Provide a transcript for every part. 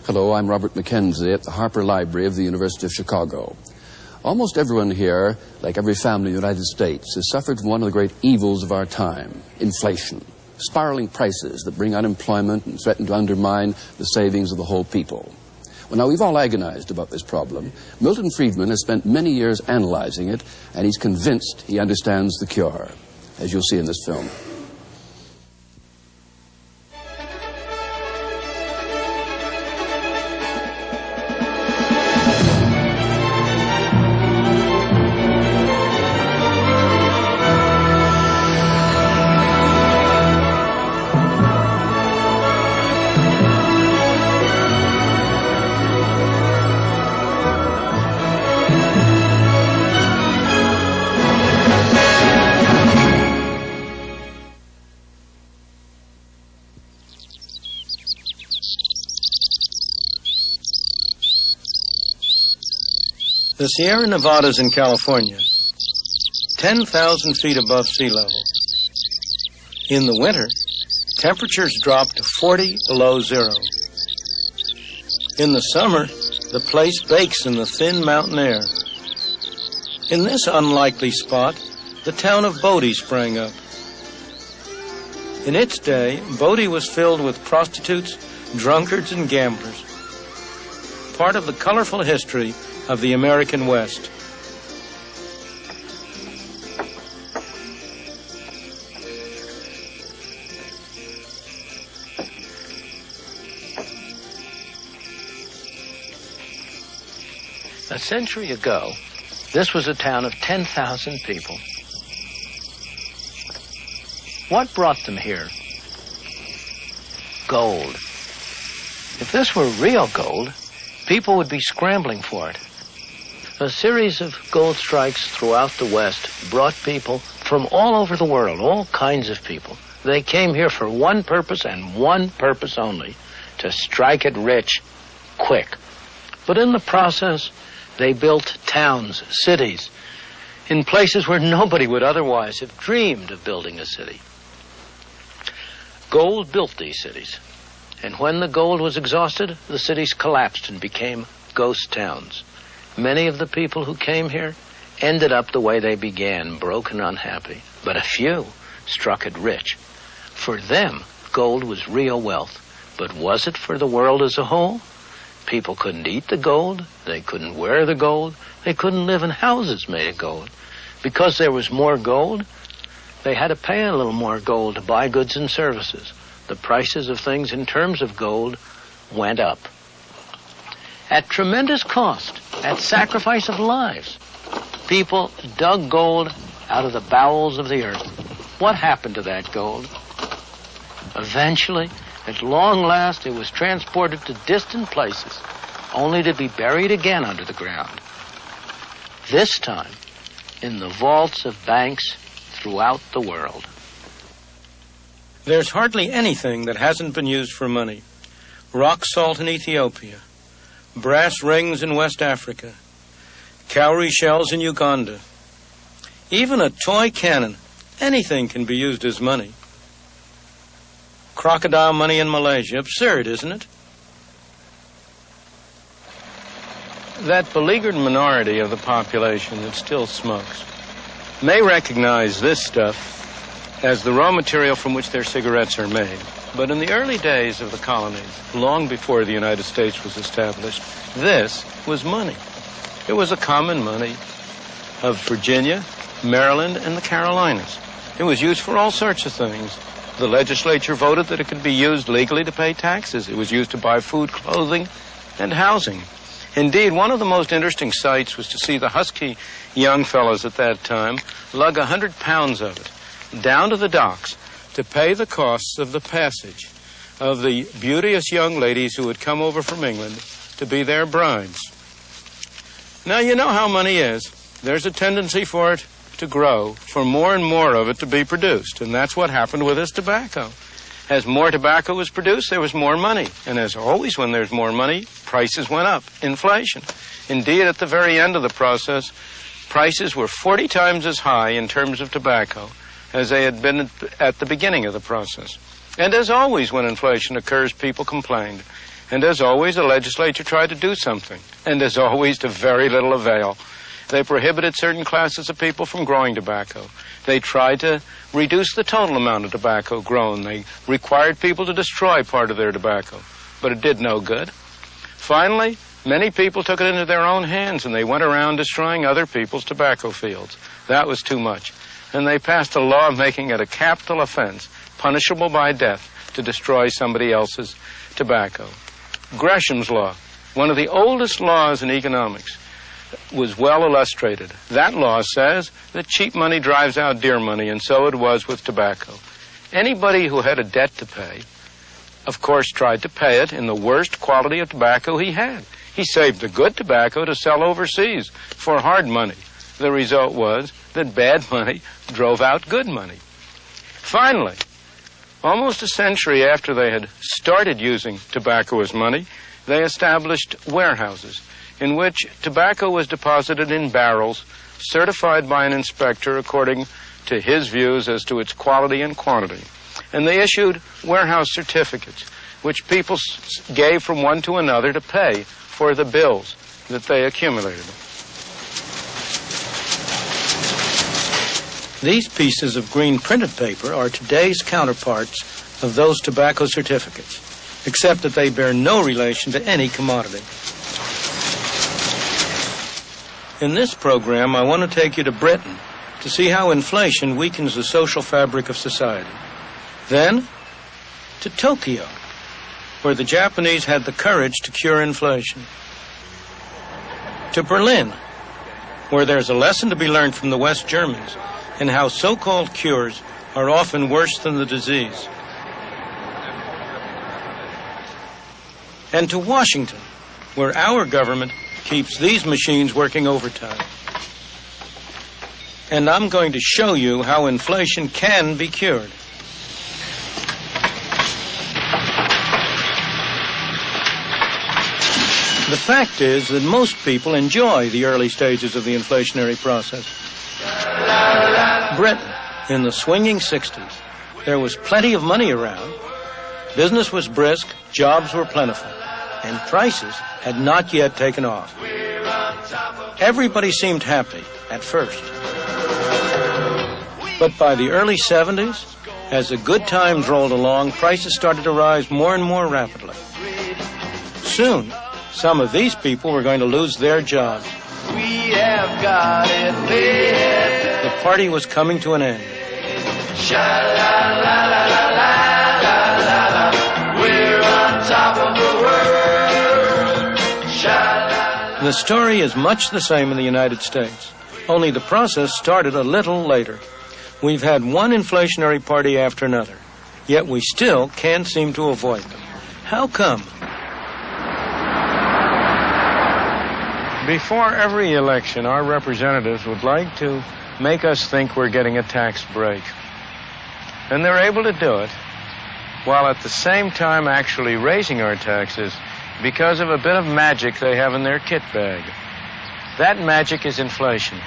Hello, I'm Robert Mackenzie at the Harper Library of the University of Chicago. Almost everyone here, like every family in the United States, has suffered from one of the great evils of our time, inflation. Spiraling prices that bring unemployment and threaten to undermine the savings of the whole people. Well, now, we've all agonized about this problem. Milton Friedman has spent many years analyzing it, and he's convinced he understands the cure, as you'll see in this film. The Sierra Nevadas in California, 10,000 feet above sea level. In the winter, temperatures drop to 40 below zero. In the summer, the place bakes in the thin mountain air. In this unlikely spot, the town of Bodie sprang up. In its day, Bodie was filled with prostitutes, drunkards, and gamblers. Part of the colorful history of the American West. A century ago, this was a town of 10,000 people. What brought them here? Gold. If this were real gold, people would be scrambling for it. A series of gold strikes throughout the West brought people from all over the world, all kinds of people. They came here for one purpose and one purpose only, to strike it rich quick. But in the process, they built towns, cities, in places where nobody would otherwise have dreamed of building a city. Gold built these cities, and when the gold was exhausted, the cities collapsed and became ghost towns. Many of the people who came here ended up the way they began, broke and unhappy. But a few struck it rich. For them, gold was real wealth. But was it for the world as a whole? People couldn't eat the gold. They couldn't wear the gold. They couldn't live in houses made of gold. Because there was more gold, they had to pay a little more gold to buy goods and services. The prices of things in terms of gold went up. At tremendous cost, at sacrifice of lives, people dug gold out of the bowels of the earth. What happened to that gold? Eventually, at long last, it was transported to distant places, only to be buried again under the ground. This time, in the vaults of banks throughout the world. There's hardly anything that hasn't been used for money. Rock salt in Ethiopia, brass rings in West Africa, cowrie shells in Uganda. Even a toy cannon, anything can be used as money. Crocodile money in Malaysia, absurd, isn't it? That beleaguered minority of the population that still smokes may recognize this stuff as the raw material from which their cigarettes are made. But in the early days of the colonies, long before the United States was established, this was money. It was a common money of Virginia, Maryland, and the Carolinas. It was used for all sorts of things. The legislature voted that it could be used legally to pay taxes. It was used to buy food, clothing, and housing. Indeed, one of the most interesting sights was to see the husky young fellows at that time lug 100 pounds of it down to the docks to pay the costs of the passage of the beauteous young ladies who had come over from England to be their brides. Now, you know how money is. There's a tendency for it to grow, for more and more of it to be produced, and that's what happened with this tobacco. As more tobacco was produced, there was more money, and as always when there's more money, prices went up, inflation. Indeed, at the very end of the process, prices were 40 times as high in terms of tobacco as they had been at the beginning of the process. And as always when inflation occurs, people complained. And as always, the legislature tried to do something. And as always, to very little avail. They prohibited certain classes of people from growing tobacco. They tried to reduce the total amount of tobacco grown. They required people to destroy part of their tobacco. But it did no good. Finally, many people took it into their own hands, and they went around destroying other people's tobacco fields. That was too much. And they passed a law making it a capital offense, punishable by death, to destroy somebody else's tobacco. Gresham's law, one of the oldest laws in economics, was well illustrated. That law says that cheap money drives out dear money, and so it was with tobacco. Anybody who had a debt to pay, of course, tried to pay it in the worst quality of tobacco he had. He saved the good tobacco to sell overseas for hard money. The result was that bad money drove out good money. Finally, almost a century after they had started using tobacco as money, they established warehouses in which tobacco was deposited in barrels, certified by an inspector according to his views as to its quality and quantity. And they issued warehouse certificates, which people gave from one to another to pay for the bills that they accumulated. These pieces of green printed paper are today's counterparts of those tobacco certificates, except that they bear no relation to any commodity. In this program, I want to take you to Britain to see how inflation weakens the social fabric of society. Then, to Tokyo, where the Japanese had the courage to cure inflation. To Berlin, where there's a lesson to be learned from the West Germans in how so-called cures are often worse than the disease. And to Washington, where our government keeps these machines working overtime. And I'm going to show you how inflation can be cured. The fact is that most people enjoy the early stages of the inflationary process. Britain, in the swinging 60s, there was plenty of money around. Business was brisk, jobs were plentiful, and prices had not yet taken off. Everybody seemed happy at first. But by the early 70s, as the good times rolled along, prices started to rise more and more rapidly. Soon, some of these people were going to lose their jobs. We have got it made. The party was coming to an end. Sha-la-la-la-la-la-la-la. We're on top of the world. Sha-la-la. The story is much the same in the United States, only the process started a little later. We've had one inflationary party after another, yet we still can't seem to avoid them. How come? Before every election, our representatives would like to make us think we're getting a tax break. And they're able to do it while at the same time actually raising our taxes because of a bit of magic they have in their kit bag. That magic is inflation.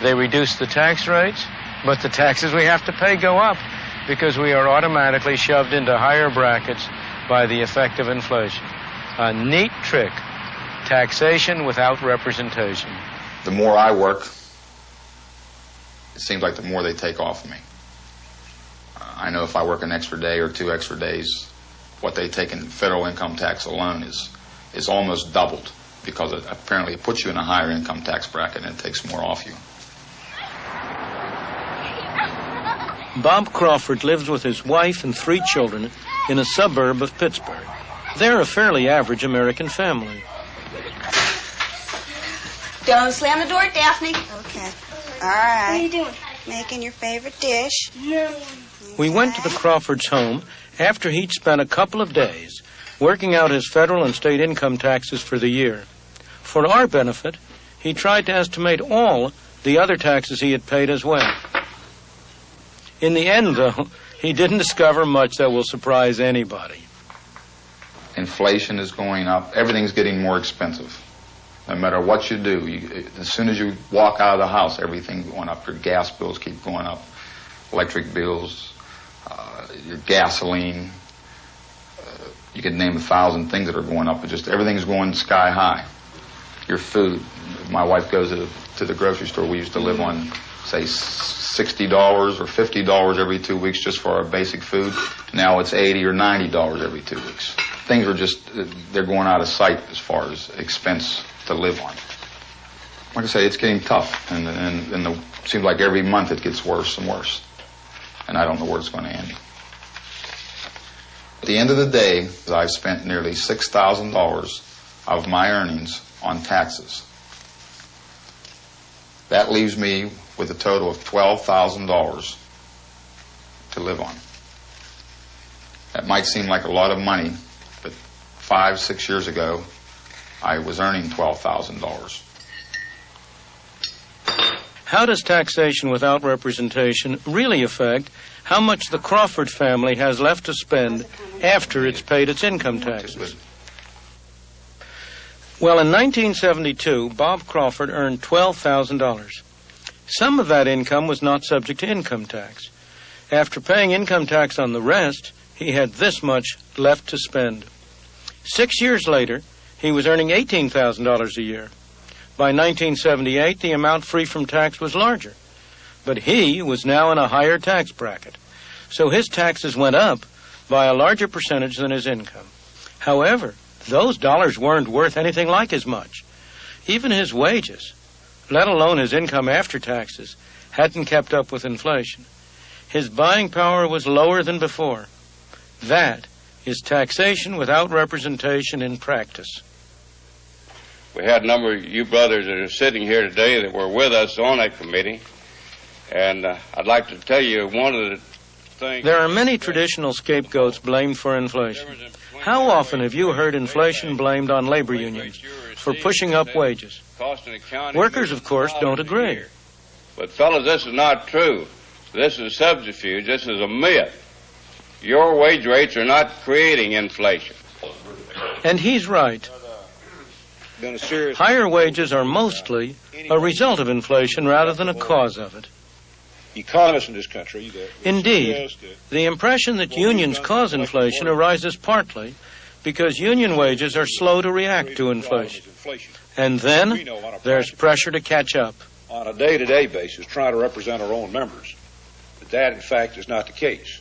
They reduce the tax rates, but the taxes we have to pay go up because we are automatically shoved into higher brackets by the effect of inflation. A neat trick. Taxation without representation. The more I work, it seems like the more they take off of me. I know if I work an extra day or 2 extra days, what they take in federal income tax alone is almost doubled because apparently it puts you in a higher income tax bracket and it takes more off you. Bob Crawford lives with his wife and 3 children in a suburb of Pittsburgh. They're a fairly average American family. Don't slam the door, Daphne. Okay. All right. What are you doing? Making your favorite dish. No. We went to the Crawfords' home after he'd spent a couple of days working out his federal and state income taxes for the year. For our benefit, he tried to estimate all the other taxes he had paid as well. In the end, though, he didn't discover much that will surprise anybody. Inflation is going up. Everything's getting more expensive. No matter what you do, as soon as you walk out of the house, everything's going up. Your gas bills keep going up, electric bills, your gasoline, You could name 1,000 things that are going up, but just everything's going sky high. Your food. My wife goes to the grocery store. We used to live on, say, $60 or $50 every 2 weeks just for our basic food. Now it's $80 or $90 every 2 weeks. Things are just, they're going out of sight as far as expense to live on. Like I say, it's getting tough, and it seems like every month it gets worse and worse. And I don't know where it's going to end. At the end of the day, I've spent nearly $6,000 of my earnings on taxes. That leaves me with a total of $12,000 to live on. That might seem like a lot of money, but 5-6 years ago, I was earning $12,000. How does taxation without representation really affect how much the Crawford family has left to spend after it's paid its income taxes? Well, in 1972, Bob Crawford earned $12,000. Some of that income was not subject to income tax. After paying income tax on the rest, he had this much left to spend. 6 years later, he was earning $18,000 a year. By 1978, the amount free from tax was larger. But he was now in a higher tax bracket, so his taxes went up by a larger percentage than his income. However, those dollars weren't worth anything like as much. Even his wages, let alone his income after taxes, hadn't kept up with inflation. His buying power was lower than before. That is taxation without representation in practice. We had a number of you brothers that are sitting here today that were with us on that committee, and I'd like to tell you one of the things... There are many traditional scapegoats blamed for inflation. How often have you heard inflation blamed on labor unions for pushing up wages? Workers, of course, don't agree. But, fellas, this is not true. This is a subterfuge. This is a myth. Your wage rates are not creating inflation. And he's right. Higher wages are mostly a result of inflation rather than a cause of it. Economists in this country... Indeed, the impression that unions cause inflation arises partly because union wages are slow to react to inflation. And then there's pressure to catch up. On a day-to-day basis, trying to represent our own members. But that, in fact, is not the case.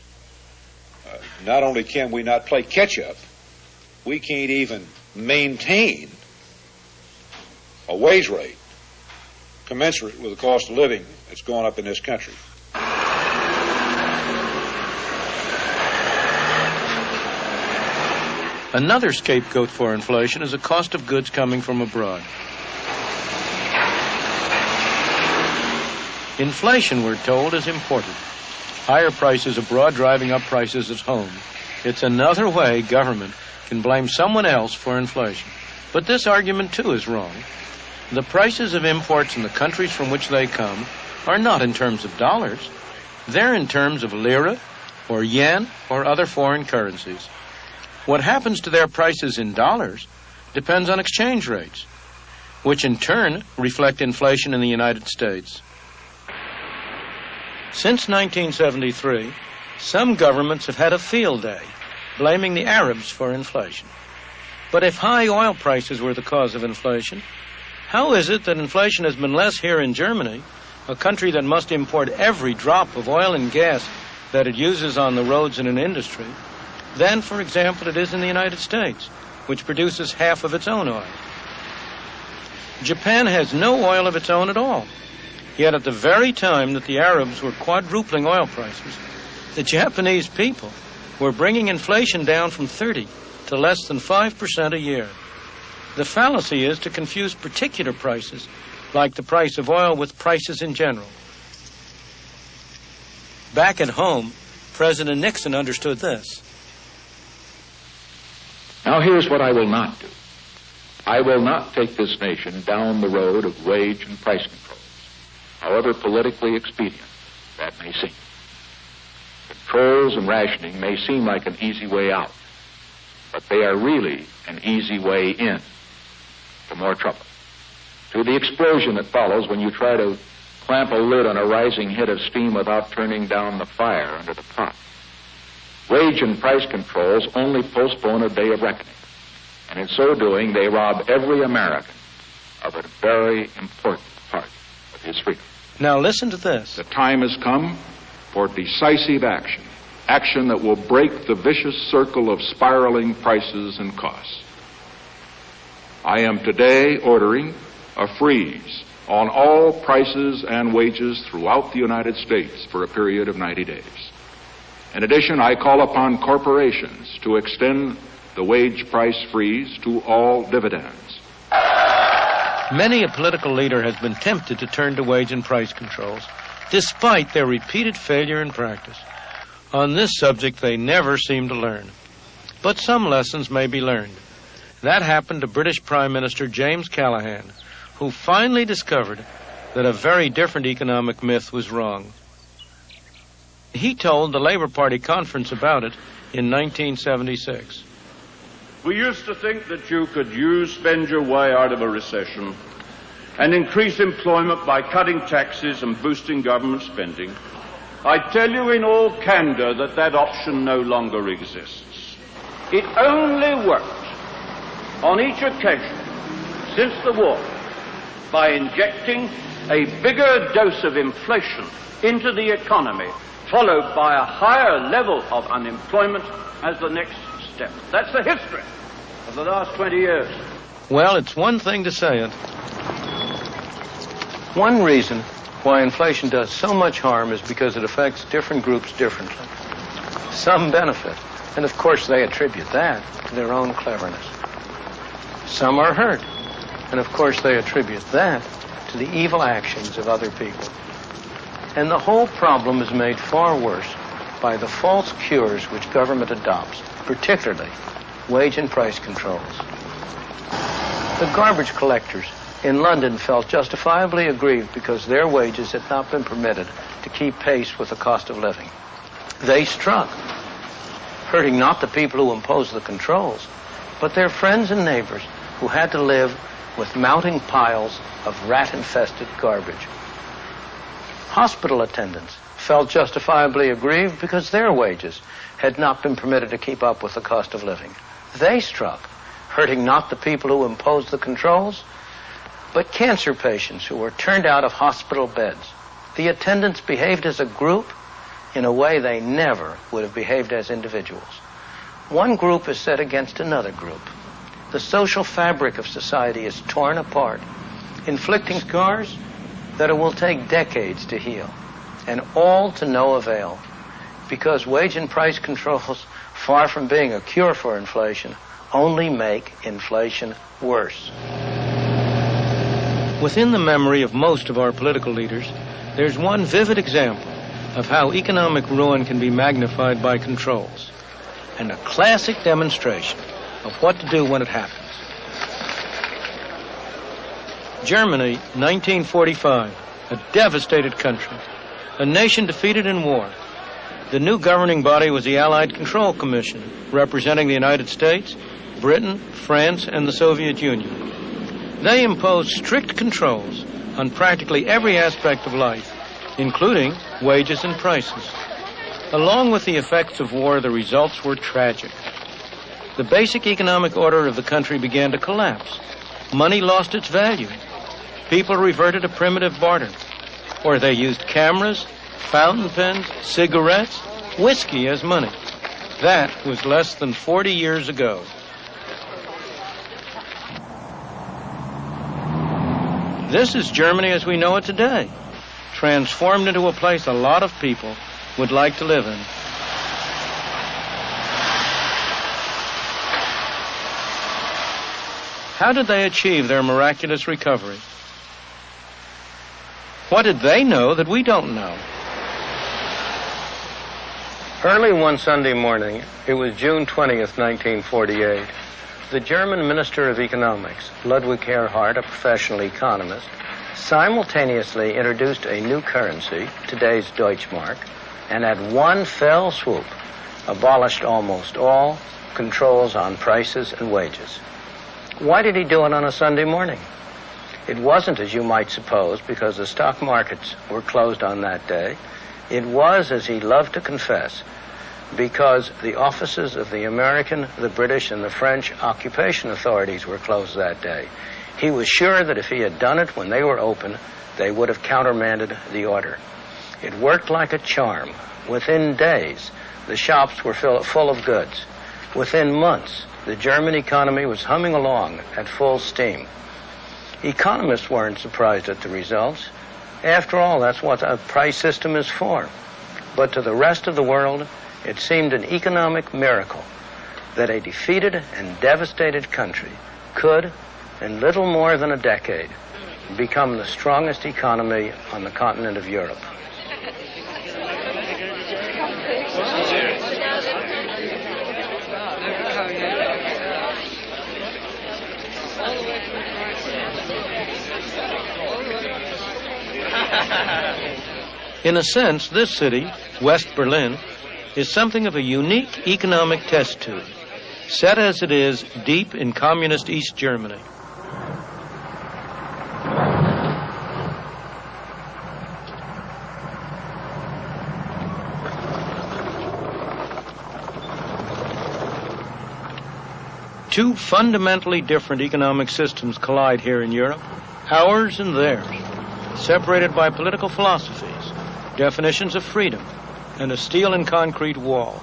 Not only can we not play catch-up, we can't even maintain a wage rate commensurate with the cost of living that's going up in this country. Another scapegoat for inflation is the cost of goods coming from abroad. Inflation, we're told, is imported. Higher prices abroad driving up prices at home. It's another way government can blame someone else for inflation. But this argument, too, is wrong. The prices of imports in the countries from which they come are not in terms of dollars. They're in terms of lira or yen or other foreign currencies. What happens to their prices in dollars depends on exchange rates, which in turn reflect inflation in the United States. Since 1973, some governments have had a field day blaming the Arabs for inflation. But if high oil prices were the cause of inflation, how is it that inflation has been less here in Germany, a country that must import every drop of oil and gas that it uses on the roads and in industry, than, for example, it is in the United States, which produces half of its own oil? Japan has no oil of its own at all. Yet at the very time that the Arabs were quadrupling oil prices, the Japanese people were bringing inflation down from 30 to less than 5% a year. The fallacy is to confuse particular prices, like the price of oil, with prices in general. Back at home, President Nixon understood this. Now here's what I will not do. I will not take this nation down the road of wage and price controls, however politically expedient that may seem. Controls and rationing may seem like an easy way out, but they are really an easy way in to more trouble, to the explosion that follows when you try to clamp a lid on a rising head of steam without turning down the fire under the pot. Wage and price controls only postpone a day of reckoning, and in so doing, they rob every American of a very important part of his freedom. Now listen to this. The time has come for decisive action, action that will break the vicious circle of spiraling prices and costs. I am today ordering a freeze on all prices and wages throughout the United States for a period of 90 days. In addition, I call upon corporations to extend the wage price freeze to all dividends. Many a political leader has been tempted to turn to wage and price controls, despite their repeated failure in practice. On this subject, they never seem to learn. But some lessons may be learned. That happened to British Prime Minister James Callaghan, who finally discovered that a very different economic myth was wrong. He told the Labour Party conference about it in 1976. We used to think that you could spend your way out of a recession and increase employment by cutting taxes and boosting government spending. I tell you in all candor that that option no longer exists. It only worked on each occasion since the war by injecting a bigger dose of inflation into the economy, followed by a higher level of unemployment as the next step. That's the history of the last 20 years. Well, it's one thing to say it. One reason why inflation does so much harm is because it affects different groups differently. Some benefit, and of course they attribute that to their own cleverness. Some are hurt, and of course they attribute that to the evil actions of other people. And the whole problem is made far worse by the false cures which government adopts, particularly wage and price controls. The garbage collectors in London felt justifiably aggrieved because their wages had not been permitted to keep pace with the cost of living. They struck, hurting not the people who imposed the controls, but their friends and neighbors who had to live with mounting piles of rat-infested garbage. Hospital attendants felt justifiably aggrieved because their wages had not been permitted to keep up with the cost of living. They struck, hurting not the people who imposed the controls, but cancer patients who were turned out of hospital beds. The attendants behaved as a group in a way they never would have behaved as individuals. One group is set against another group. The social fabric of society is torn apart, inflicting scars that it will take decades to heal, and all to no avail, because wage and price controls, far from being a cure for inflation, only make inflation worse. Within the memory of most of our political leaders, there's one vivid example of how economic ruin can be magnified by controls, and a classic demonstration of what to do when it happens. Germany, 1945, a devastated country, a nation defeated in war. The new governing body was the Allied Control Commission, representing the United States, Britain, France, and the Soviet Union. They imposed strict controls on practically every aspect of life, including wages and prices. Along with the effects of war, the results were tragic. The basic economic order of the country began to collapse. Money lost its value. People reverted to primitive barter, or they used cameras, fountain pens, cigarettes, whiskey as money. That was less than 40 years ago. This is Germany as we know it today, transformed into a place a lot of people would like to live in. How did they achieve their miraculous recovery? What did they know that we don't know? Early one Sunday morning, it was June 20th, 1948, the German Minister of Economics, Ludwig Erhard, a professional economist, simultaneously introduced a new currency, today's Deutschmark, and at one fell swoop abolished almost all controls on prices and wages. Why did he do it on a Sunday morning? It wasn't, as you might suppose, because the stock markets were closed on that day. It was, as he loved to confess, because the offices of the American, the British, and the French occupation authorities were closed that day. He was sure that if he had done it when they were open, they would have countermanded the order. It worked like a charm. Within days, the shops were full of goods. Within months, the German economy was humming along at full steam. Economists weren't surprised at the results. After all, that's what a price system is for. But to the rest of the world, it seemed an economic miracle that a defeated and devastated country could, in little more than a decade, become the strongest economy on the continent of Europe. In a sense, this city, West Berlin, is something of a unique economic test tube, set as it is deep in communist East Germany. Two fundamentally different economic systems collide here in Europe, ours and theirs, separated by political philosophies, definitions of freedom, and a steel and concrete wall.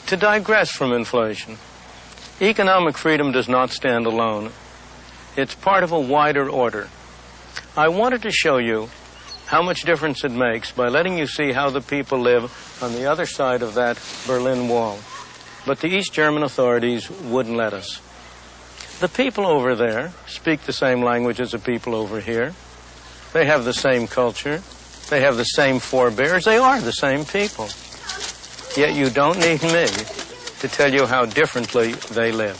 To digress from inflation, economic freedom does not stand alone. It's part of a wider order. I wanted to show you how much difference it makes by letting you see how the people live on the other side of that Berlin Wall. But the East German authorities wouldn't let us. The people over there speak the same language as the people over here. They have the same culture. They have the same forebears. They are the same people. Yet you don't need me to tell you how differently they live.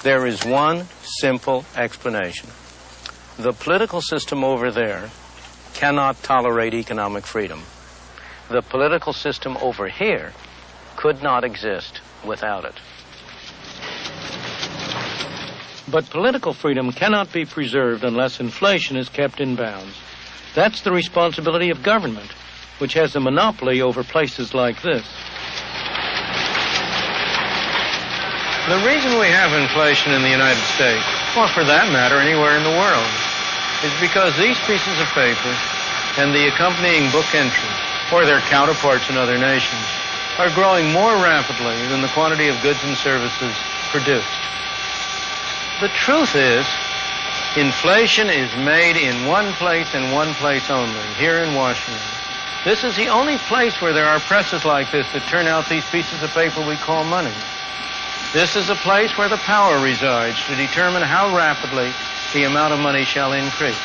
There is one simple explanation. The political system over there cannot tolerate economic freedom. The political system over here could not exist without it. But political freedom cannot be preserved unless inflation is kept in bounds. That's the responsibility of government, which has a monopoly over places like this. The reason we have inflation in the United States, or for that matter anywhere in the world, is because these pieces of paper and the accompanying book entries, or their counterparts in other nations, are growing more rapidly than the quantity of goods and services produced. The truth is, inflation is made in one place and one place only, here in Washington. This is the only place where there are presses like this that turn out these pieces of paper we call money. This is a place where the power resides to determine how rapidly the amount of money shall increase.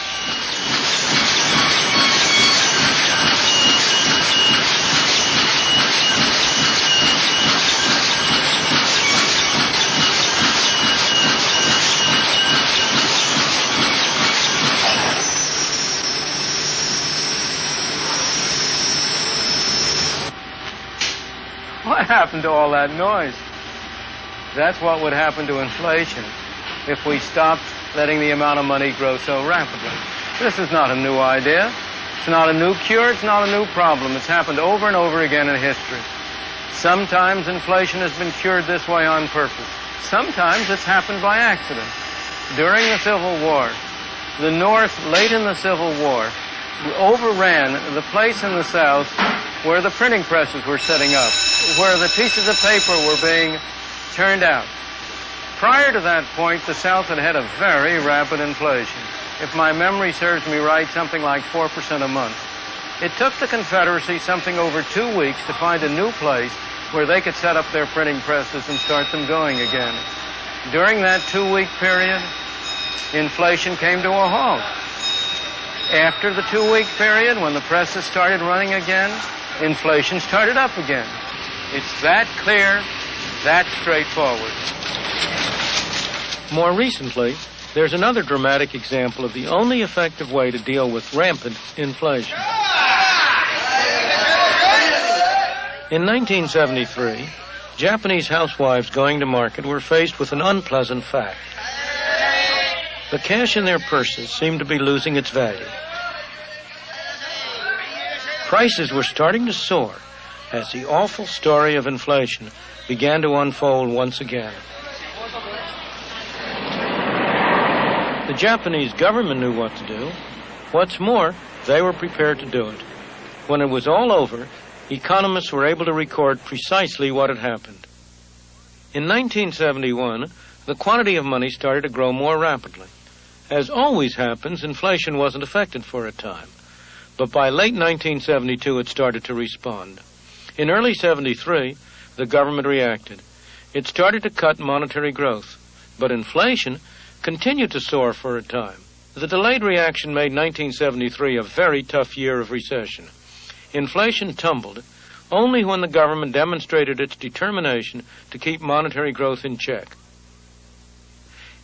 What happened to all that noise? That's what would happen to inflation if we stopped letting the amount of money grow so rapidly. This is not a new idea. It's not a new cure. It's not a new problem. It's happened over and over again in history. Sometimes inflation has been cured this way on purpose. Sometimes it's happened by accident. During the Civil War, the North, late in the Civil War, overran the place in the South where the printing presses were setting up, where the pieces of paper were being turned out. Prior to that point, the South had had a very rapid inflation. If my memory serves me right, something like 4% a month. It took the Confederacy something over 2 weeks to find a new place where they could set up their printing presses and start them going again. During that 2-week period, inflation came to a halt. After the 2-week period, when the presses started running again, inflation started up again. It's that clear that straightforward. More recently, there's another dramatic example of the only effective way to deal with rampant inflation. In 1973, Japanese housewives going to market were faced with an unpleasant fact. The cash in their purses seemed to be losing its value. Prices were starting to soar as the awful story of inflation began to unfold once again. The Japanese government knew what to do. What's more, they were prepared to do it. When it was all over, economists were able to record precisely what had happened. In 1971, the quantity of money started to grow more rapidly. As always happens, inflation wasn't affected for a time. But by late 1972, it started to respond. In early 73, the government reacted. It started to cut monetary growth, but inflation continued to soar for a time. The delayed reaction made 1973 a very tough year of recession. Inflation tumbled only when the government demonstrated its determination to keep monetary growth in check.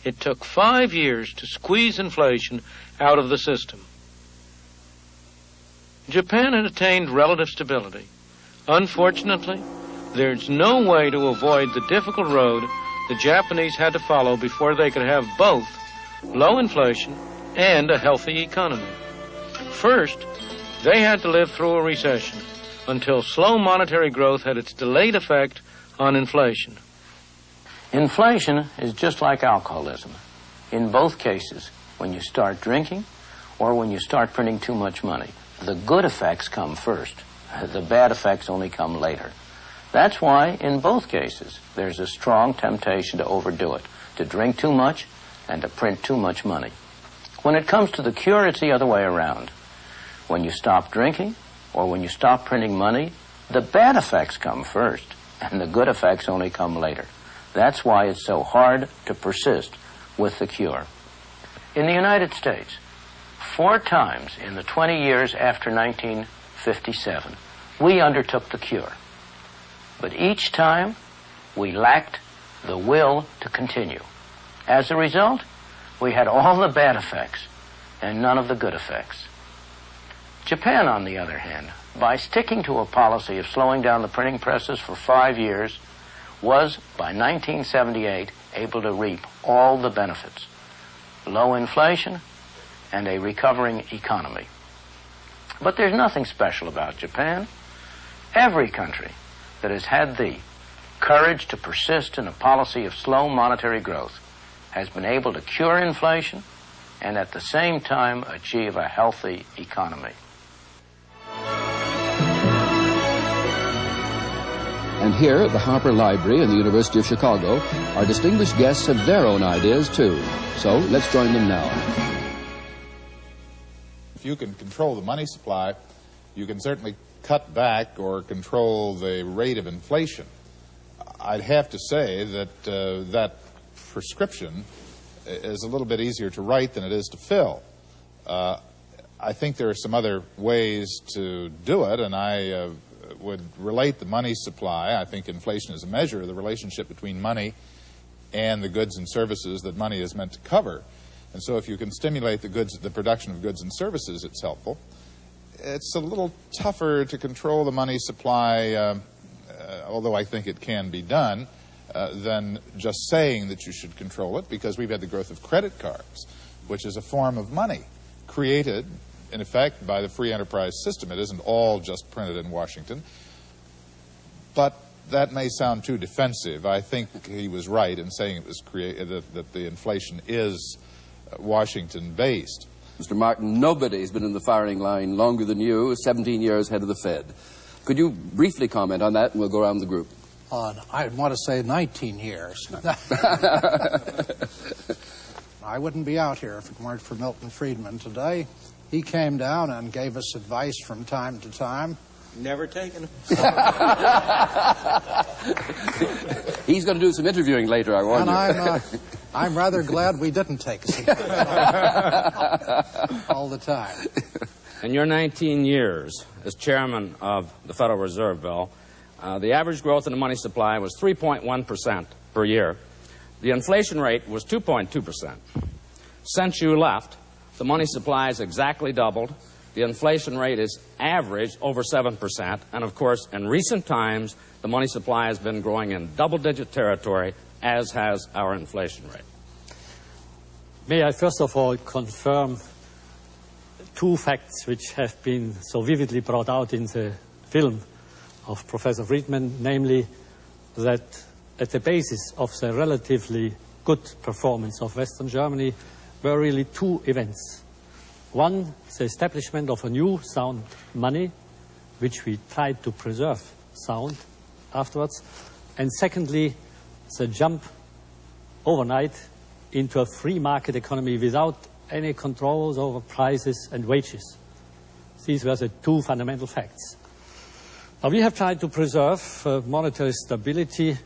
It took 5 years to squeeze inflation out of the system. Japan had attained relative stability. Unfortunately, there's no way to avoid the difficult road the Japanese had to follow before they could have both low inflation and a healthy economy. First, they had to live through a recession until slow monetary growth had its delayed effect on inflation. Inflation is just like alcoholism. In both cases, when you start drinking or when you start printing too much money, the good effects come first. The bad effects only come later. That's why, in both cases, there's a strong temptation to overdo it, to drink too much and to print too much money. When it comes to the cure, it's the other way around. When you stop drinking or when you stop printing money, the bad effects come first and the good effects only come later. That's why it's so hard to persist with the cure. In the United States, 4 times in the 20 years after 1957, we undertook the cure. But each time, we lacked the will to continue. As a result, we had all the bad effects and none of the good effects. Japan, on the other hand, by sticking to a policy of slowing down the printing presses for 5 years, was, by 1978, able to reap all the benefits: low inflation and a recovering economy. But there's nothing special about Japan. Every country that has had the courage to persist in a policy of slow monetary growth has been able to cure inflation and at the same time achieve a healthy economy. And here at the Harper Library in the University of Chicago, our distinguished guests have their own ideas, too. So let's join them now. If you can control the money supply, you can certainly cut back or control the rate of inflation. I'd have to say that that prescription is a little bit easier to write than it is to fill. I think there are some other ways to do it, and I would relate the money supply. I think inflation is a measure of the relationship between money and the goods and services that money is meant to cover. And so if you can stimulate the production of goods and services, it's helpful. It's a little tougher to control the money supply, although I think it can be done, than just saying that you should control it, because we've had the growth of credit cards, which is a form of money created, in effect, by the free enterprise system. It isn't all just printed in Washington. But that may sound too defensive. I think he was right in saying it was that the inflation is Washington-based. Mr. Martin, nobody's been in the firing line longer than you, 17 years head of the Fed. Could you briefly comment on that, and we'll go around the group? I want to say 19 years. I wouldn't be out here if it weren't for Milton Friedman today. He came down and gave us advice from time to time. Never taken. He's going to do some interviewing later, I warn you. And I'm rather glad we didn't take some all the time. In your 19 years as chairman of the Federal Reserve, Bill, the average growth in the money supply was 3.1% per year. The inflation rate was 2.2%. Since you left, the money supply has exactly doubled. The inflation rate is average over 7%. And, of course, in recent times, the money supply has been growing in double-digit territory, as has our inflation rate. May I first of all confirm two facts which have been so vividly brought out in the film of Professor Friedman, namely that at the basis of the relatively good performance of Western Germany were really two events. One, the establishment of a new sound money, which we tried to preserve sound afterwards, and secondly, the jump overnight into a free market economy without any controls over prices and wages. These were the two fundamental facts. Now, we have tried to preserve monetary stability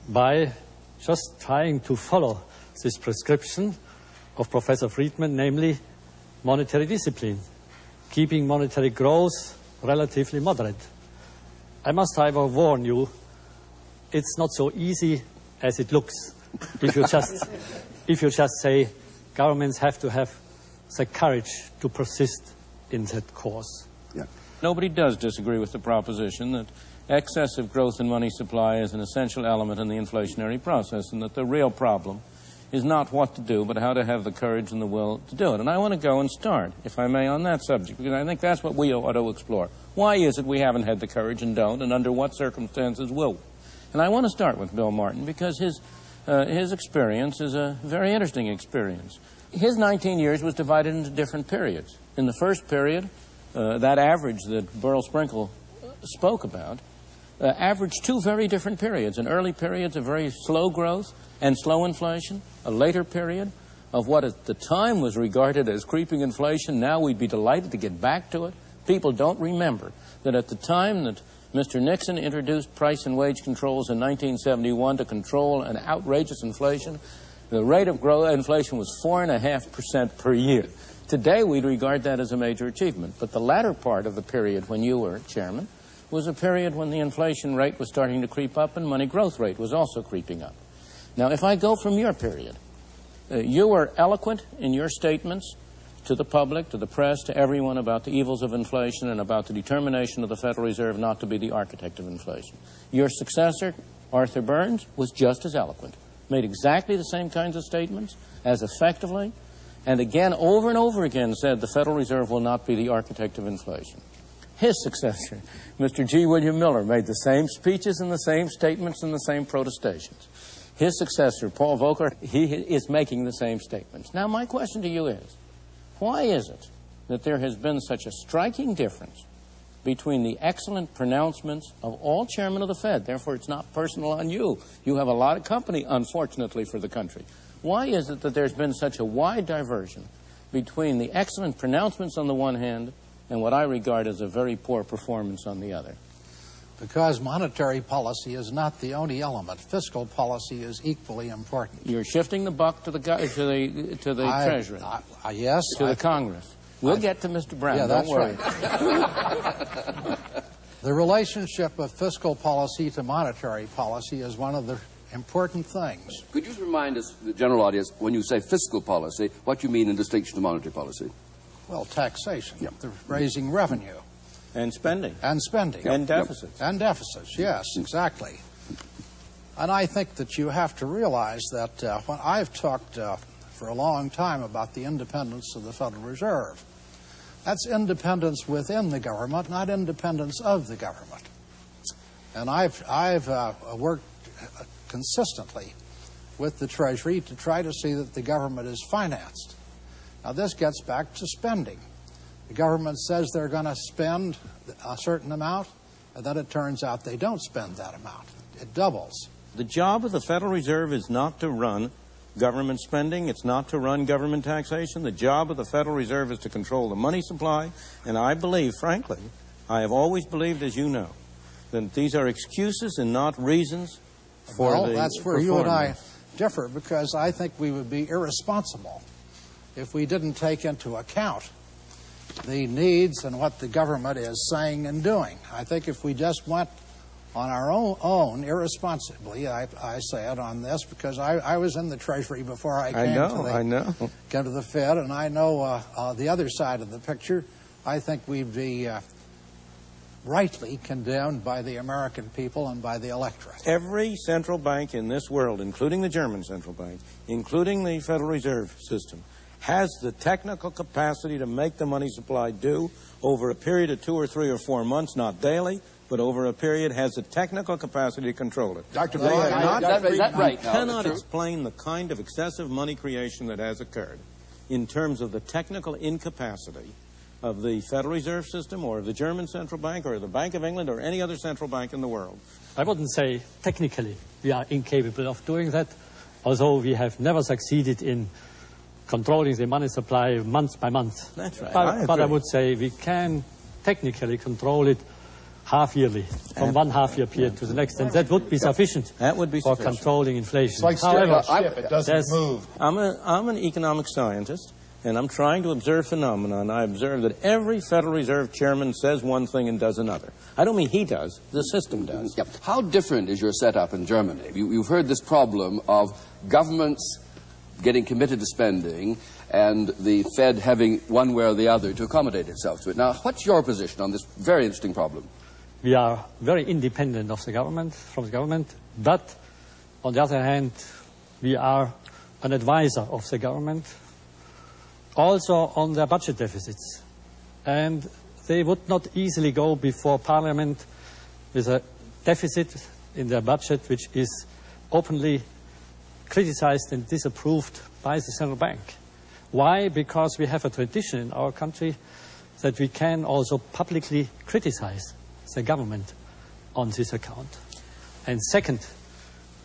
by just trying to follow this prescription of Professor Friedman, namely monetary discipline, keeping monetary growth relatively moderate. I must, however, warn you, it's not so easy as it looks. If you just say governments have to have the courage to persist in that course. Yeah. Nobody does disagree with the proposition that excessive growth in money supply is an essential element in the inflationary process, and that the real problem is not what to do, but how to have the courage and the will to do it. And I want to go and start, if I may, on that subject, because I think that's what we ought to explore. Why is it we haven't had the courage and don't, and under what circumstances will we? And I want to start with Bill Martin, because his experience is a very interesting experience. His 19 years was divided into different periods. In the first period, that average that Burl Sprinkle spoke about, averaged two very different periods. An early period of very slow growth and slow inflation, a later period of what at the time was regarded as creeping inflation. Now we'd be delighted to get back to it. People don't remember that at the time that Mr. Nixon introduced price and wage controls in 1971 to control an outrageous inflation, the rate of inflation was 4.5% per year. Today we'd regard that as a major achievement. But the latter part of the period when you were chairman was a period when the inflation rate was starting to creep up and money growth rate was also creeping up. Now, if I go from your period, you were eloquent in your statements to the public, to the press, to everyone about the evils of inflation and about the determination of the Federal Reserve not to be the architect of inflation. Your successor, Arthur Burns, was just as eloquent, made exactly the same kinds of statements, as effectively, and again, over and over again, said the Federal Reserve will not be the architect of inflation. His successor, Mr. G. William Miller, made the same speeches and the same statements and the same protestations. His successor, Paul Volcker, he is making the same statements. Now, my question to you is, why is it that there has been such a striking difference between the excellent pronouncements of all chairmen of the Fed? Therefore, it's not personal on you. You have a lot of company, unfortunately, for the country. Why is it that there's been such a wide diversion between the excellent pronouncements on the one hand and what I regard as a very poor performance on the other? Because monetary policy is not the only element. Fiscal policy is equally important. You're shifting the buck to the Treasury. Yes. To the Congress. We'll get to Mr. Brown. Yeah, don't worry. Right. The relationship of fiscal policy to monetary policy is one of the important things. Could you remind us, the general audience, when you say fiscal policy, what you mean in distinction to monetary policy? Well, taxation, raising revenue. And spending. And spending. And deficits. And deficits, yes, exactly. And I think that you have to realize that when I've talked for a long time about the independence of the Federal Reserve, that's independence within the government, not independence of the government. And I've worked consistently with the Treasury to try to see that the government is financed. Now, this gets back to spending. The government says they're going to spend a certain amount, and then it turns out they don't spend that amount. It doubles. The job of the Federal Reserve is not to run government spending. It's not to run government taxation. The job of the Federal Reserve is to control the money supply. And I believe, frankly, I have always believed, as you know, that these are excuses and not reasons for well, that's where you and I differ, because I think we would be irresponsible if we didn't take into account the needs and what the government is saying and doing. I think if we just went on our own irresponsibly, I say it on this because I was in the Treasury before I came to the Fed, and I know the other side of the picture. I think we'd be rightly condemned by the American people and by the electorate. Every central bank in this world, including the German central bank, including the Federal Reserve System, has the technical capacity to make the money supply do over a period of 2 or 3 or 4 months, not daily, but over a period, has the technical capacity to control it. Dr. Brown, is that right? You cannot explain the kind of excessive money creation that has occurred in terms of the technical incapacity of the Federal Reserve System or of the German Central Bank or the Bank of England or any other central bank in the world. I wouldn't say technically we are incapable of doing that, although we have never succeeded in controlling the money supply month by month. That's right. But I would say we can technically control it half-yearly, from one half-year period to the next, and that would be sufficient for controlling inflation. It's like steering a ship. It doesn't move. I'm an economic scientist, and I'm trying to observe phenomena, and I observe that every Federal Reserve chairman says one thing and does another. I don't mean he does, the system does. Yep. How different is your setup in Germany? You've heard this problem of governments getting committed to spending and the Fed having one way or the other to accommodate itself to it. Now, what's your position on this very interesting problem? We are very independent of the government, from the government, but on the other hand, we are an advisor of the government, also on their budget deficits. And they would not easily go before Parliament with a deficit in their budget which is openly criticized and disapproved by the central bank. Why? Because we have a tradition in our country that we can also publicly criticize the government on this account. And second,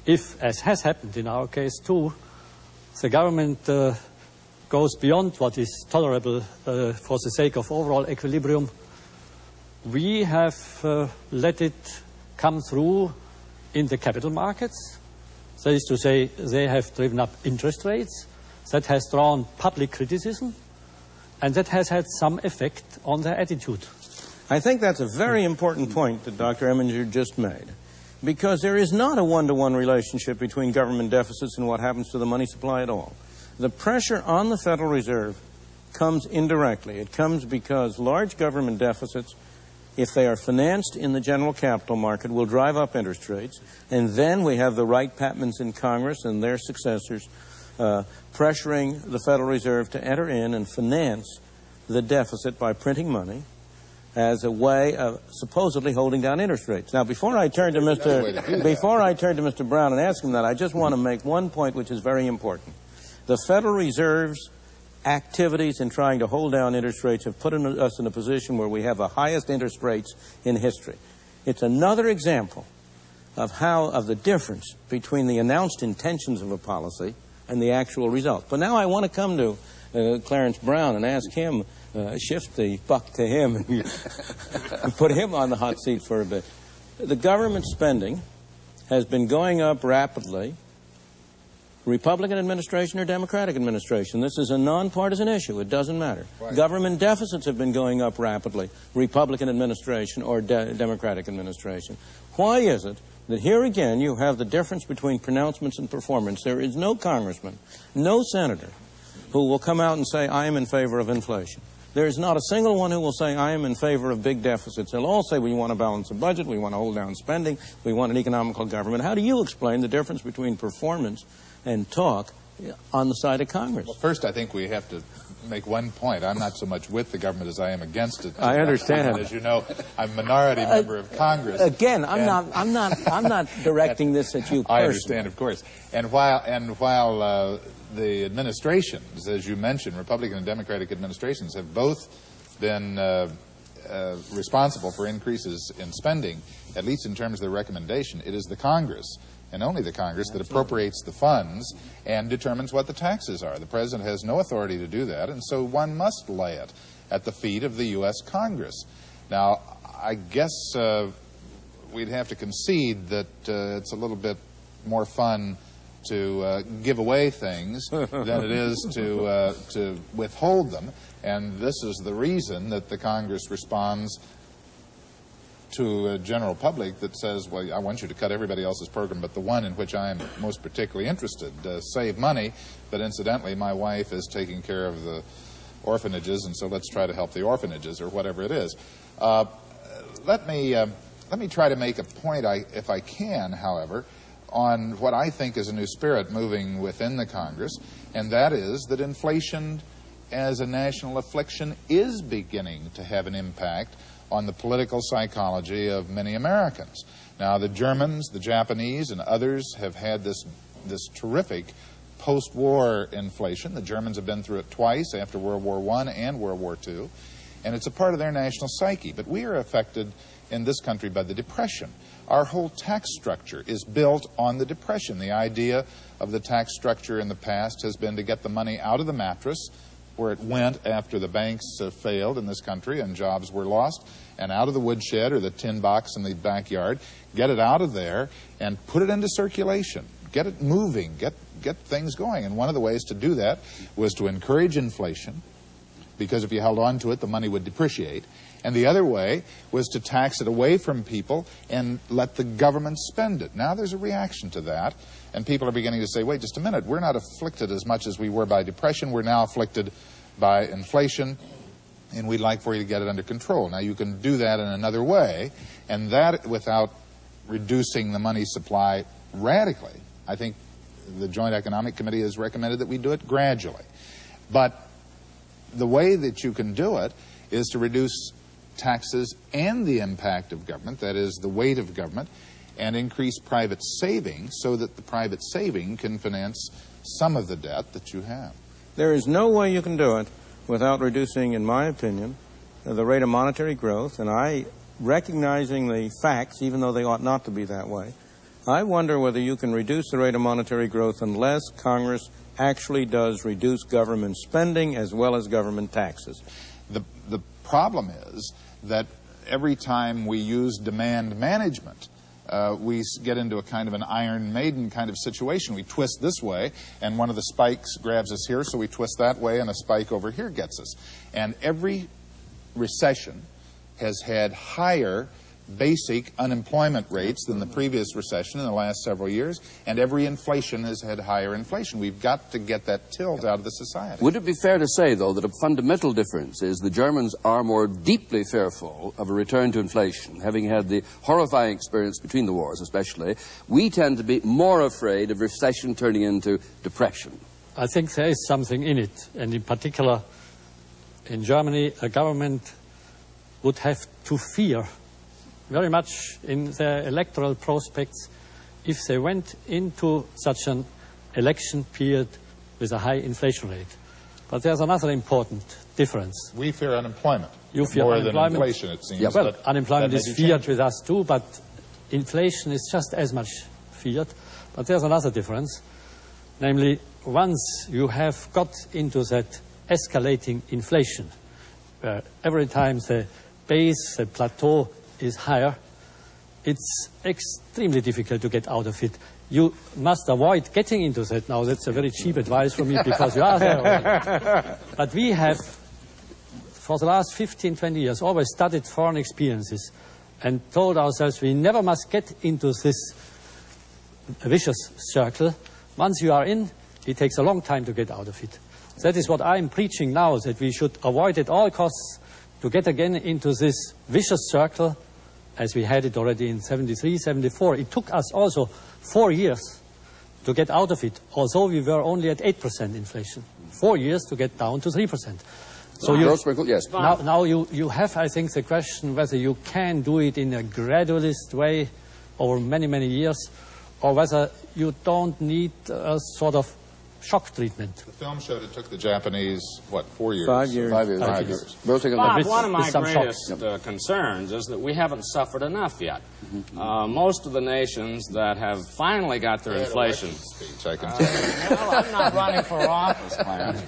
if, as has happened in our case too, the government goes beyond what is tolerable for the sake of overall equilibrium, we have let it come through in the capital markets. That is to say, they have driven up interest rates. That has drawn public criticism, and that has had some effect on their attitude. I think that's a very important point that Dr. Eminger just made, because there is not a one-to-one relationship between government deficits and what happens to the money supply at all. The pressure on the Federal Reserve comes indirectly. It comes because large government deficits, if they are financed in the general capital market, will drive up interest rates, and then we have the Wright-Patmans in Congress and their successors pressuring the Federal Reserve to enter in and finance the deficit by printing money as a way of supposedly holding down interest rates. Now, before I turn to Mr. Brown and ask him that, I just want to make one point which is very important. The Federal Reserve's activities in trying to hold down interest rates have put us in a position where we have the highest interest rates in history. It's another example of the difference between the announced intentions of a policy and the actual result. But now I want to come to Clarence Brown and ask him, shift the buck to him and put him on the hot seat for a bit. The government spending has been going up rapidly, Republican administration or Democratic administration. This is a nonpartisan issue. It doesn't matter. Right. Government deficits have been going up rapidly, Republican administration or Democratic administration. Why is it that here again you have the difference between pronouncements and performance? There is no congressman, no senator who will come out and say, I am in favor of inflation. There is not a single one who will say, I am in favor of big deficits. They'll all say, we want to balance the budget, we want to hold down spending, we want an economical government. How do you explain the difference between performance and talk on the side of Congress? Well, first, I think we have to make one point. I'm not so much with the government as I am against it. I understand. As you know, I'm a minority member of Congress. Again, I'm not directing this at you personally. I understand, of course. And while the administrations, as you mentioned, Republican and Democratic administrations, have both been responsible for increases in spending, at least in terms of their recommendation, it is the Congress, and only the Congress, that appropriates the funds and determines what the taxes are. The President has no authority to do that, and so one must lay it at the feet of the U.S. Congress. Now, I guess we'd have to concede that it's a little bit more fun to give away things than it is to withhold them, and this is the reason that the Congress responds to a general public that says, well, I want you to cut everybody else's program but the one in which I am most particularly interested. Save money, but incidentally, my wife is taking care of the orphanages, and so let's try to help the orphanages, or whatever it is. Let me try to make a point, if I can, however, on what I think is a new spirit moving within the Congress, and that is that inflation as a national affliction is beginning to have an impact on the political psychology of many Americans. Now, the Germans, the Japanese, and others have had this terrific post-war inflation. The Germans have been through it twice, after World War I and World War II, and it's a part of their national psyche. But we are affected in this country by the Depression. Our whole tax structure is built on the Depression. The idea of the tax structure in the past has been to get the money out of the mattress, where it went after the banks failed in this country and jobs were lost, and out of the woodshed or the tin box in the backyard, get it out of there and put it into circulation. Get it moving, get things going. And one of the ways to do that was to encourage inflation, because if you held on to it, the money would depreciate. And the other way was to tax it away from people and let the government spend it. Now there's a reaction to that, and people are beginning to say, wait just a minute, we're not afflicted as much as we were by depression, we're now afflicted by inflation, and we'd like for you to get it under control. Now you can do that in another way, and that without reducing the money supply radically. I think the Joint Economic Committee has recommended that we do it gradually. But the way that you can do it is to reduce taxes and the impact of government, that is, the weight of government, and increase private saving so that the private saving can finance some of the debt that you have. There is no way you can do it without reducing, in my opinion, the rate of monetary growth, and I, recognizing the facts, even though they ought not to be that way, I wonder whether you can reduce the rate of monetary growth unless Congress actually does reduce government spending as well as government taxes. The problem is that every time we use demand management, we get into a kind of an Iron Maiden kind of situation. We twist this way, and one of the spikes grabs us here, so we twist that way, and a spike over here gets us. And every recession has had higher basic unemployment rates than the previous recession in the last several years, and every inflation has had higher inflation. We've got to get that tilt out of the society. Would it be fair to say, though, that a fundamental difference is the Germans are more deeply fearful of a return to inflation, having had the horrifying experience between the wars especially? We tend to be more afraid of recession turning into depression. I think there is something in it, and in particular in Germany a government would have to fear very much in their electoral prospects if they went into such an election period with a high inflation rate. But there's another important difference. We fear unemployment. You fear more unemployment. Than inflation, it seems. Yeah, well, unemployment is feared with us too, but inflation is just as much feared. But there's another difference. Namely, once you have got into that escalating inflation, where every time the base, the plateau is higher, it's extremely difficult to get out of it. You must avoid getting into that now. That's a very cheap advice from me because you are there already. But we have, for the last 15, 20 years, always studied foreign experiences and told ourselves we never must get into this vicious circle. Once you are in, it takes a long time to get out of it. That is what I'm preaching now, that we should avoid at all costs to get again into this vicious circle as we had it already in 73, 74. It took us also 4 years to get out of it, although we were only at 8% inflation. 4 years to get down to 3%. So yes. Now you have, I think, the question whether you can do it in a gradualist way over many, many years, or whether you don't need a sort of shock treatment. The film showed it took the Japanese, what, 4 years? 5 years. 5 years. 5 years. Bob, one of my greatest concerns is that we haven't suffered enough yet. Most of the nations that have finally got their inflation... Speech, I can tell you. Well, I'm not running for office, Clarence.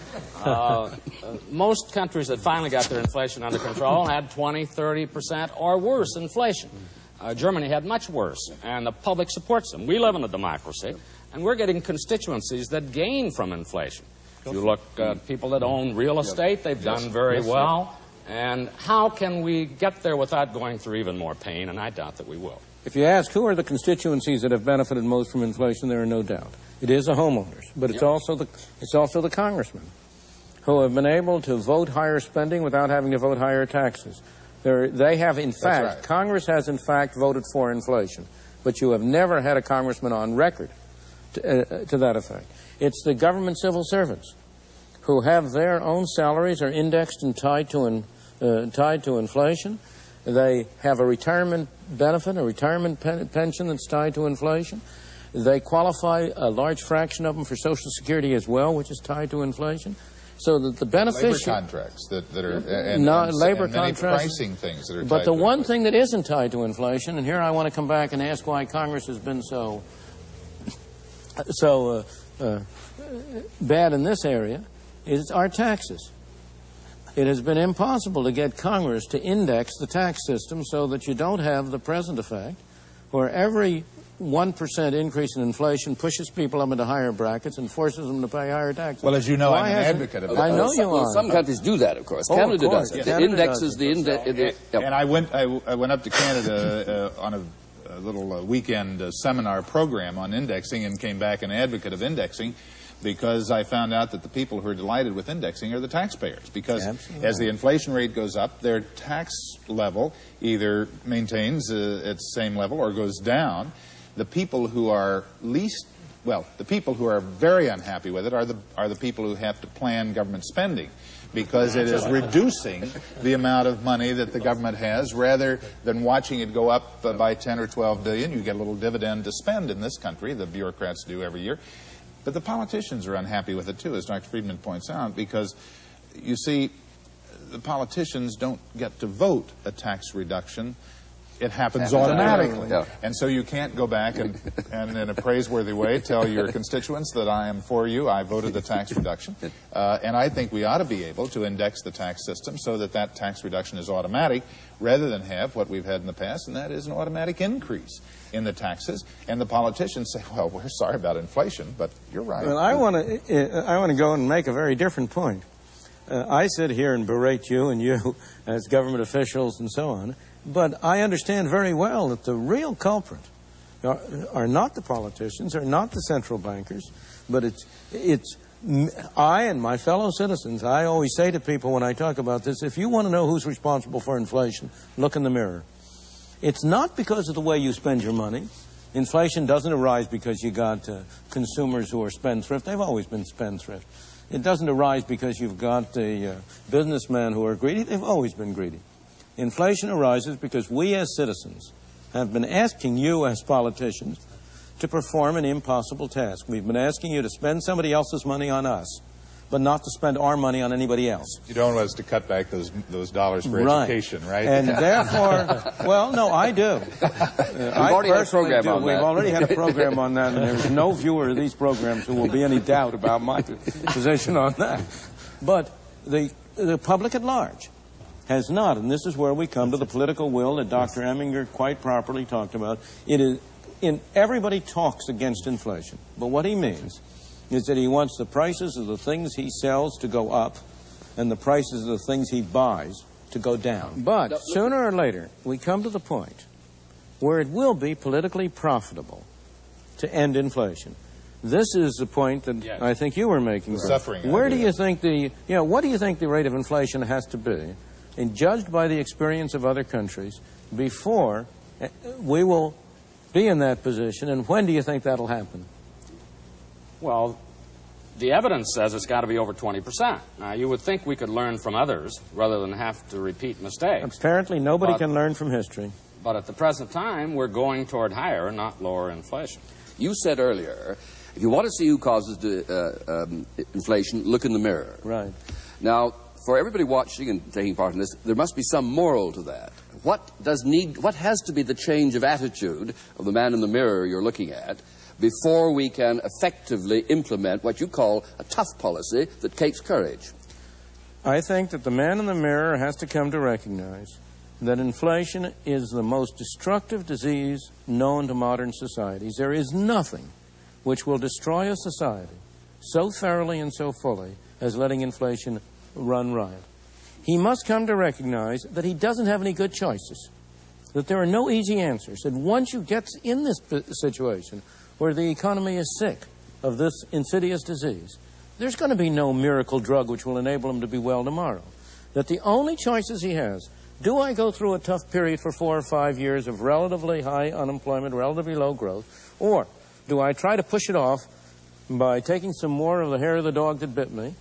Most countries that finally got their inflation under control had 20, 30% or worse inflation. Germany had much worse, and the public supports them. We live in a democracy, and we're getting constituencies that gain from inflation. If you look at people that own real estate, they've done very well. And how can we get there without going through even more pain? And I doubt that we will. If you ask who are the constituencies that have benefited most from inflation, there are no doubt. It is the homeowners, but it's also the congressmen who have been able to vote higher spending without having to vote higher taxes. They have, in fact, Congress has, in fact, voted for inflation, but you have never had a congressman on record to that effect. It's the government civil servants who have their own salaries are indexed and tied to inflation. They have a retirement benefit, a retirement pension that's tied to inflation. They qualify, a large fraction of them, for Social Security as well, which is tied to inflation. So that the beneficiary... Labor contracts that are... labor many contracts. pricing things that are tied But the to one thing that isn't tied to inflation, and here I want to come back and ask why Congress has been so bad in this area, is our taxes. It has been impossible to get Congress to index the tax system so that you don't have the present effect, where every 1% increase in inflation pushes people up into higher brackets and forces them to pay higher taxes. Well, as you know, I'm an advocate of that. I know you are. Some countries do that, of course. Canada does it. Yes. It indexes the index. And I went up to Canada on a little weekend seminar program on indexing and came back an advocate of indexing, because I found out that the people who are delighted with indexing are the taxpayers, because as the inflation rate goes up, their tax level either maintains its same level or goes down. The people who are the people who are very unhappy with it are the people who have to plan government spending, because it is reducing the amount of money that the government has rather than watching it go up by 10 or 12 billion. You get a little dividend to spend in this country, the bureaucrats do every year. But the politicians are unhappy with it, too, as Dr. Friedman points out, because, you see, the politicians don't get to vote a tax reduction. It happens automatically. Yeah. And so you can't go back and in a praiseworthy way tell your constituents that I am for you, I voted the tax reduction. And I think we ought to be able to index the tax system so that that tax reduction is automatic, rather than have what we've had in the past, and that is an automatic increase in the taxes. And the politicians say, well, we're sorry about inflation, but you're right. Well, I want to go and make a very different point. I sit here and berate you and you as government officials and so on, but I understand very well that the real culprit are not the politicians, are not the central bankers, but it's I and my fellow citizens. I always say to people when I talk about this, if you want to know who's responsible for inflation, look in the mirror. It's not because of the way you spend your money. Inflation doesn't arise because you got consumers who are spendthrift. They've always been spendthrift. It doesn't arise because you've got the businessmen who are greedy. They've always been greedy. Inflation arises because we as citizens have been asking you as politicians to perform an impossible task. We've been asking you to spend somebody else's money on us, but not to spend our money on anybody else. You don't want us to cut back those dollars for education, right? And therefore, well, no, I do. We've already had a program on that. We've already had a program on that, and there's no viewer of these programs who will be any doubt about my position on that. But the public at large has not, and this is where we come to the political will that Dr. Eminger quite properly talked about. It is, everybody talks against inflation, but what he means is that he wants the prices of the things he sells to go up and the prices of the things he buys to go down. But sooner or later, we come to the point where it will be politically profitable to end inflation. This is the point that I think you were making. Suffering. Where do you think what do you think the rate of inflation has to be, and judged by the experience of other countries, before we will be in that position, and when do you think that'll happen? Well, the evidence says it's got to be over 20%. Now, you would think we could learn from others rather than have to repeat mistakes. Apparently, nobody can learn from history. But at the present time, we're going toward higher, not lower inflation. You said earlier, if you want to see who causes inflation, look in the mirror. Right. Now, for everybody watching and taking part in this, there must be some moral to that. What has to be the change of attitude of the man in the mirror you're looking at before we can effectively implement what you call a tough policy that takes courage? I think that the man in the mirror has to come to recognize that inflation is the most destructive disease known to modern societies. There is nothing which will destroy a society so thoroughly and so fully as letting inflation run riot. he must come to recognize that he doesn't have any good choices, that there are no easy answers. And once you get in this situation where the economy is sick of this insidious disease, there's going to be no miracle drug which will enable him to be well tomorrow. That the only choices he has, do I go through a tough period for 4 or 5 years of relatively high unemployment, relatively low growth, or do I try to push it off by taking some more of the hair of the dog that bit me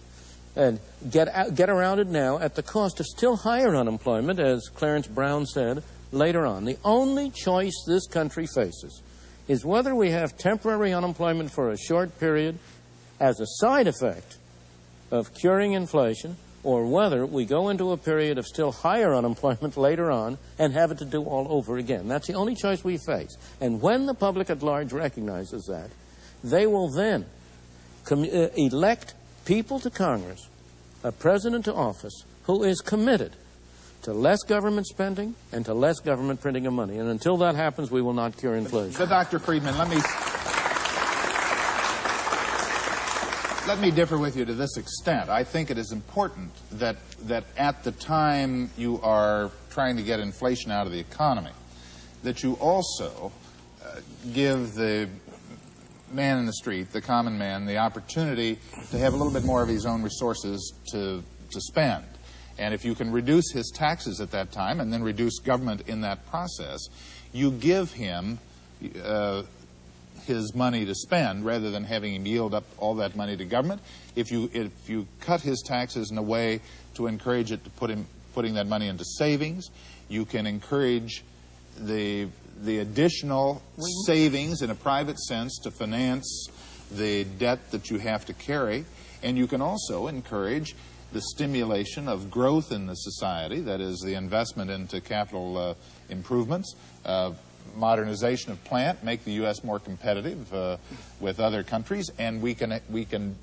and get around it now at the cost of still higher unemployment, as Clarence Brown said later on. The only choice this country faces is whether we have temporary unemployment for a short period as a side effect of curing inflation, or whether we go into a period of still higher unemployment later on and have it to do all over again. That's the only choice we face. And when the public at large recognizes that, they will then elect people to Congress, a president to office, who is committed to less government spending and to less government printing of money. And until that happens, we will not cure inflation. So, Dr. Friedman, let me differ with you to this extent. I think it is important that at the time you are trying to get inflation out of the economy, that you also give the man in the street, the common man, the opportunity to have a little bit more of his own resources to spend. And if you can reduce his taxes at that time and then reduce government in that process, you give him his money to spend rather than having him yield up all that money to government. If you cut his taxes in a way to encourage it to putting that money into savings, you can encourage the additional savings in a private sense to finance the debt that you have to carry, and you can also encourage the stimulation of growth in the society, that is, the investment into capital improvements, modernization of plant, make the U.S. more competitive with other countries, and we can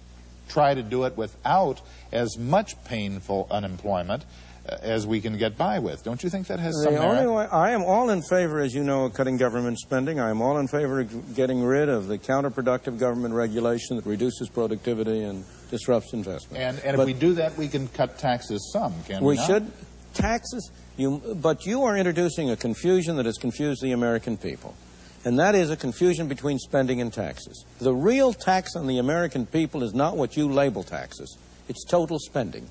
try to do it without as much painful unemployment as we can get by with. Don't you think that has some merit? I am all in favor, as you know, of cutting government spending. I am all in favor of getting rid of the counterproductive government regulation that reduces productivity and disrupts investment. And if we do that, we can cut taxes some, can we not? We should. Taxes, but you are introducing a confusion that has confused the American people. And that is a confusion between spending and taxes. The real tax on the American people is not what you label taxes. It's total spending.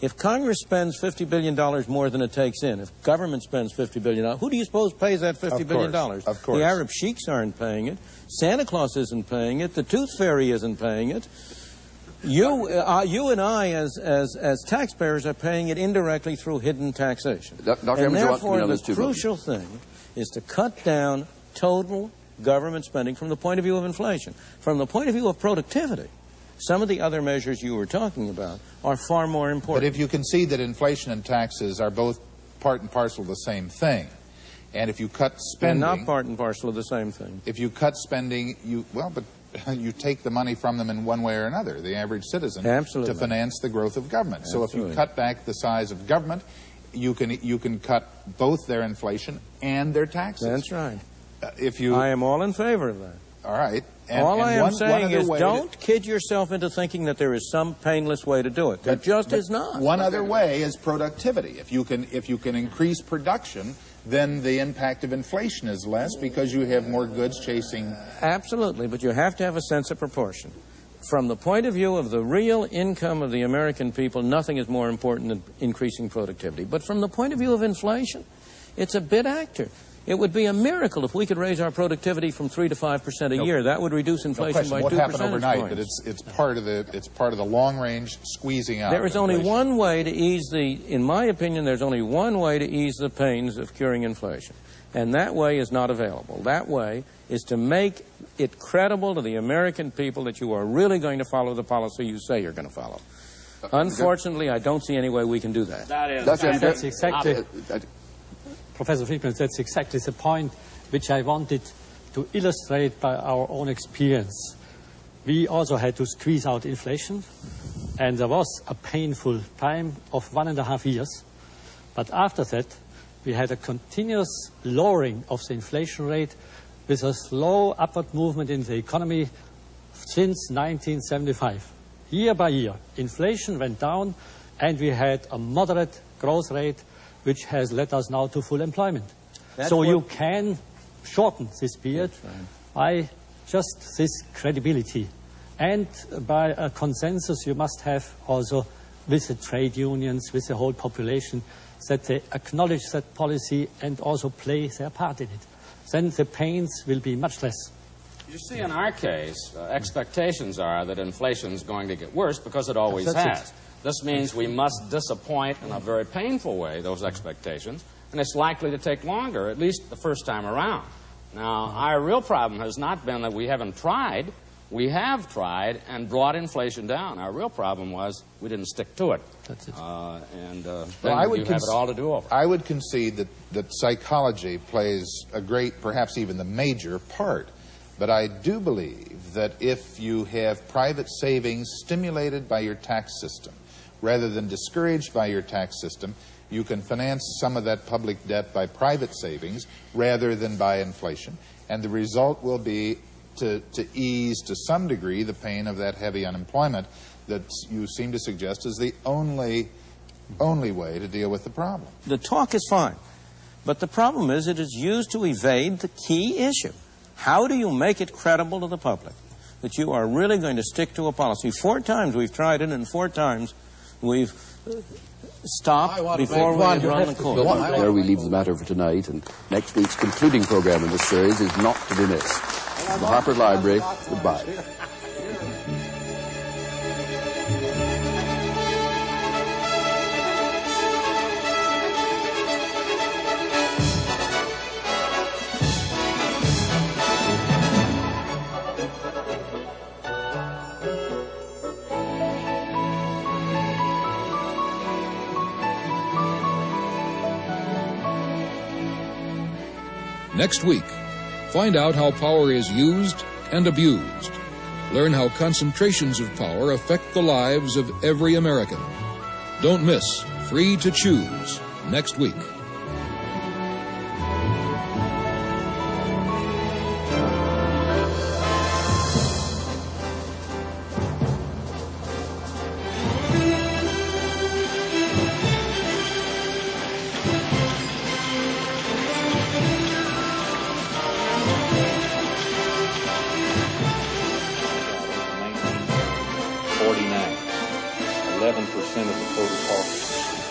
If Congress spends $50 billion more than it takes in, if government spends $50 billion, who do you suppose pays that $50 billion? Of course. The Arab sheiks aren't paying it. Santa Claus isn't paying it. The Tooth Fairy isn't paying it. You and I, as taxpayers, are paying it indirectly through hidden taxation. And therefore, the crucial thing is to cut down total government spending from the point of view of inflation. From the point of view of productivity, some of the other measures you were talking about are far more important. But if you concede that inflation and taxes are both part and parcel of the same thing, and if you cut spending... They're not part and parcel of the same thing. If you cut spending, you take the money from them in one way or another, the average citizen, Absolutely. To finance the growth of government. Absolutely. So if you cut back the size of government, you can cut both their inflation and their taxes. That's right. I am all in favor of that. All right. All I am saying is don't kid yourself into thinking that there is some painless way to do it. There just is not. One other way is productivity. If you can increase production, then the impact of inflation is less because you have more goods chasing. Absolutely, but you have to have a sense of proportion. From the point of view of the real income of the American people, nothing is more important than increasing productivity. But from the point of view of inflation, it's a bit actor. It would be a miracle if we could raise our productivity from 3 to 5% a year. That would reduce inflation by 2 percentage points. What happened overnight? But it's part of the long range squeezing out. There is only one way to ease in my opinion, there's only one way to ease the pains of curing inflation, and that way is not available. That way is to make it credible to the American people that you are really going to follow the policy you say you're going to follow. Unfortunately, I don't see any way we can do that. That's exactly. Professor Friedman, that's exactly the point which I wanted to illustrate by our own experience. We also had to squeeze out inflation, and there was a painful time of 1.5 years. But after that, we had a continuous lowering of the inflation rate with a slow upward movement in the economy since 1975. Year by year, inflation went down and we had a moderate growth rate, which has led us now to full employment. So you can shorten this period by just this credibility. And by a consensus you must have also with the trade unions, with the whole population, that they acknowledge that policy and also play their part in it. Then the pains will be much less. You see, in our case, expectations are that inflation is going to get worse because it always has. This means we must disappoint in a very painful way those expectations, and it's likely to take longer, at least the first time around. Now, our real problem has not been that we haven't tried. We have tried and brought inflation down. Our real problem was we didn't stick to it. That's it. Then I would you have it all to do over. I would concede that psychology plays a great, perhaps even the major part. But I do believe that if you have private savings stimulated by your tax system, rather than discouraged by your tax system, you can finance some of that public debt by private savings rather than by inflation. And the result will be to ease to some degree the pain of that heavy unemployment that you seem to suggest is the only way to deal with the problem. The talk is fine, but the problem is it is used to evade the key issue. How do you make it credible to the public that you are really going to stick to a policy? 4 times we've tried it, and 4 times we've stopped before we had run the course. There we leave the matter for tonight, and next week's concluding program in this series is not to be missed. From the Harper Library, goodbye. Next week, find out how power is used and abused. Learn how concentrations of power affect the lives of every American. Don't miss Free to Choose next week. $11% of the total cost.